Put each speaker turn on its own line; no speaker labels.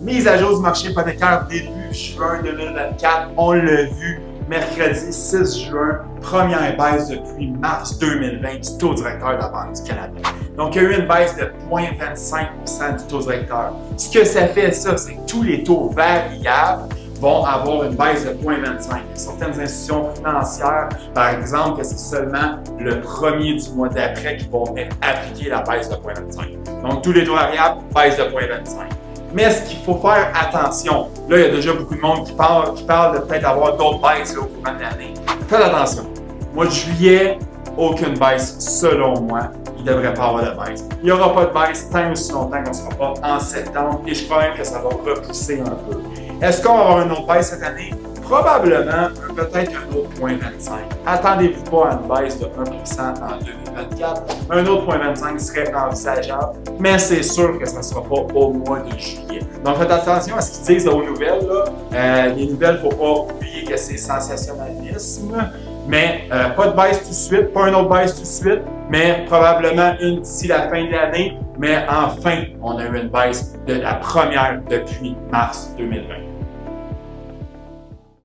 Mise à jour du marché hypothécaire début juin 2024. On l'a vu mercredi 6 juin, première baisse depuis mars 2020 du taux directeur de la Banque du Canada. Donc, il y a eu une baisse de 0,25% du taux directeur. Ce que ça fait, ça, c'est que tous les taux variables vont avoir une baisse de 0,25. Certaines institutions financières, par exemple, que c'est seulement le premier du mois d'après qui vont appliquer la baisse de 0,25. Donc, tous les taux variables, baisse de 0,25. Mais ce qu'il faut faire attention, là, il y a déjà beaucoup de monde qui parle de peut-être avoir d'autres baisses là, au cours de l'année. Faites attention. Mois de juillet, aucune baisse selon moi. Il ne devrait pas avoir de baisse. Il n'y aura pas de baisse tant aussi longtemps qu'on ne sera pas en septembre et je crois même que ça va repousser un peu. Est-ce qu'on va avoir une autre baisse cette année? Probablement, peut-être un autre 0,25. Attendez-vous pas à une baisse de 1% en 2024. Un autre 0,25 serait envisageable, mais c'est sûr que ça ne sera pas au mois de juillet. Donc faites attention à ce qu'ils disent aux nouvelles. Les nouvelles, il ne faut pas oublier que c'est sensationnalisme. Mais pas de baisse tout de suite, pas une autre baisse tout de suite, mais probablement une d'ici la fin de l'année. Mais enfin, on a eu une baisse de la première depuis mars 2020.